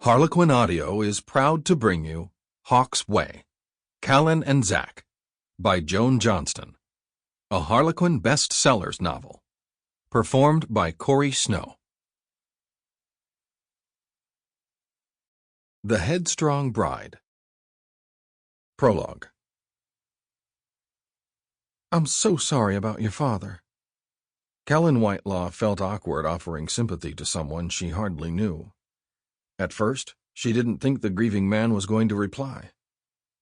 HarlequinAudio is proud to bring you Hawk's Way, Callen and Zack, by Joan Johnston, a Harlequin bestsellers novel, performed by Corey Snow. The Headstrong Bride. Prologue. I'm so sorry about your father. Callen Whitelaw felt awkward offering sympathy to someone she hardly knew. At first, she didn't think the grieving man was going to reply.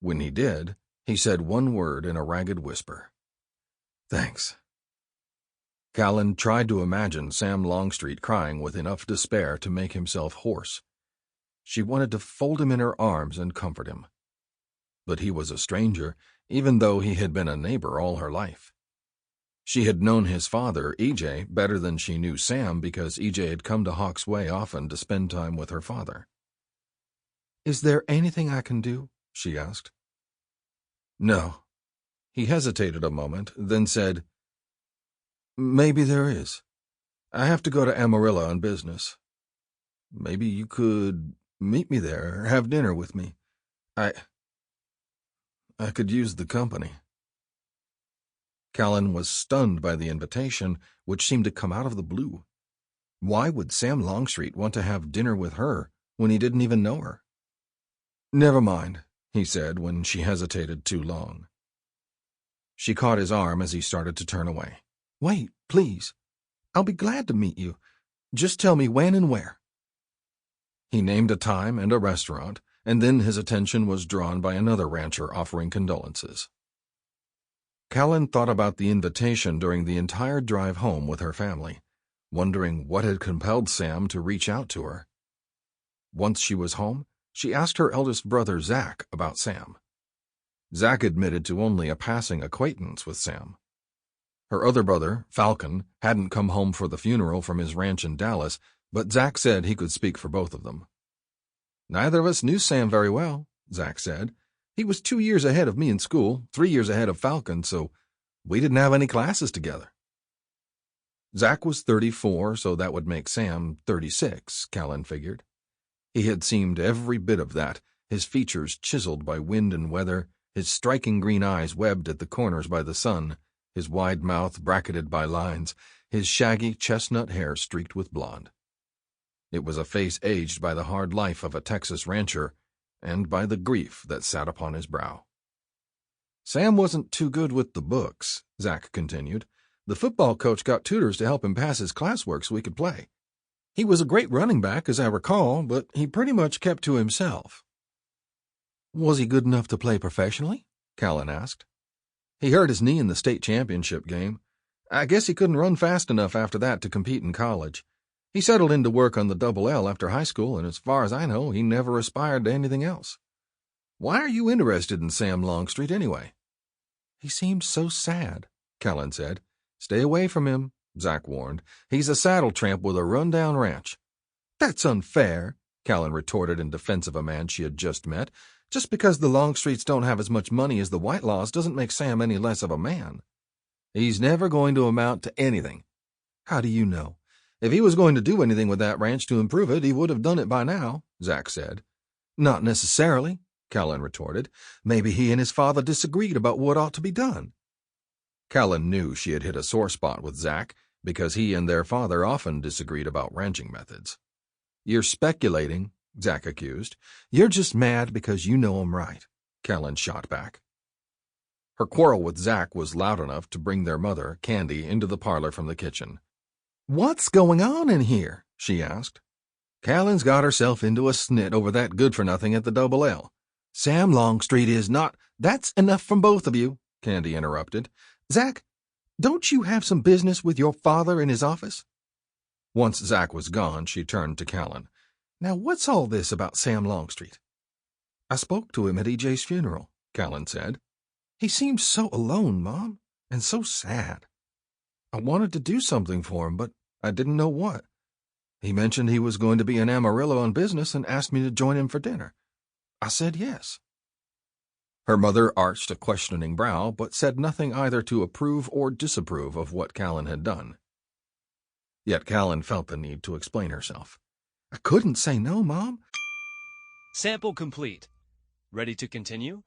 When he did, he said one word in a ragged whisper. Thanks. Callen tried to imagine Sam Longstreet crying with enough despair to make himself hoarse. She wanted to fold him in her arms and comfort him. But he was a stranger, even though he had been a neighbor all her life. She had known his father, E.J., better than she knew Sam because E.J. had come to Hawk's Way often to spend time with her father. Is there anything I can do? She asked. No. He hesitated a moment, then said, Maybe there is. I have to go to Amarillo on business. Maybe you could meet me there or have dinner with me. I could use the company. Callen was stunned by the invitation, which seemed to come out of the blue. Why would Sam Longstreet want to have dinner with her when he didn't even know her? Never mind, he said when she hesitated too long. She caught his arm as he started to turn away. Wait, please. I'll be glad to meet you. Just tell me when and where. He named a time and a restaurant, and then his attention was drawn by another rancher offering condolences. Callen thought about the invitation during the entire drive home with her family, wondering what had compelled Sam to reach out to her. Once she was home, she asked her eldest brother Zack about Sam. Zack admitted to only a passing acquaintance with Sam. Her other brother, Falcon, hadn't come home for the funeral from his ranch in Dallas, but Zack said he could speak for both of them. Neither of us knew Sam very well, Zack said. He was 2 years ahead of me in school, 3 years ahead of Falcon, so we didn't have any classes together. Zack was 34, so that would make Sam 36, Callen figured. He had seemed every bit of that, his features chiseled by wind and weather, his striking green eyes webbed at the corners by the sun, his wide mouth bracketed by lines, his shaggy chestnut hair streaked with blonde. It was a face aged by the hard life of a Texas rancher, and by the grief that sat upon his brow. Sam wasn't too good with the books, Zack continued. The football coach got tutors to help him pass his classwork so he could play. He was a great running back, as I recall, but he pretty much kept to himself. Was he good enough to play professionally? Callen asked. He hurt his knee in the state championship game. I guess he couldn't run fast enough after that to compete in college. He settled into work on the Double L after high school, and as far as I know, he never aspired to anything else. Why are you interested in Sam Longstreet anyway? He seemed so sad, Callen said. Stay away from him, Zack warned. He's a saddle tramp with a run-down ranch. That's unfair, Callen retorted in defense of a man she had just met. Just because the Longstreets don't have as much money as the Whitelaws doesn't make Sam any less of a man. He's never going to amount to anything. How do you know? If he was going to do anything with that ranch to improve it, he would have done it by now, Zack said. Not necessarily, Callen retorted. Maybe he and his father disagreed about what ought to be done. Callen knew she had hit a sore spot with Zack because he and their father often disagreed about ranching methods. You're speculating, Zack accused. You're just mad because you know I'm right, Callen shot back. Her quarrel with Zack was loud enough to bring their mother, Candy, into the parlor from the kitchen. What's going on in here? She asked. Callen's got herself into a snit over that good-for-nothing at the Double L. Sam Longstreet is not— That's enough from both of you, Candy interrupted. Zack, don't you have some business with your father in his office? Once Zack was gone, she turned to Callen. Now what's all this about Sam Longstreet? I spoke to him at E.J.'s funeral, Callen said. He seemed so alone, Mom, and so sad. I wanted to do something for him, but I didn't know what. He mentioned he was going to be in Amarillo on business and asked me to join him for dinner. I said yes. Her mother arched a questioning brow, but said nothing either to approve or disapprove of what Callen had done. Yet Callen felt the need to explain herself. I couldn't say no, Mom. Sample complete. Ready to continue?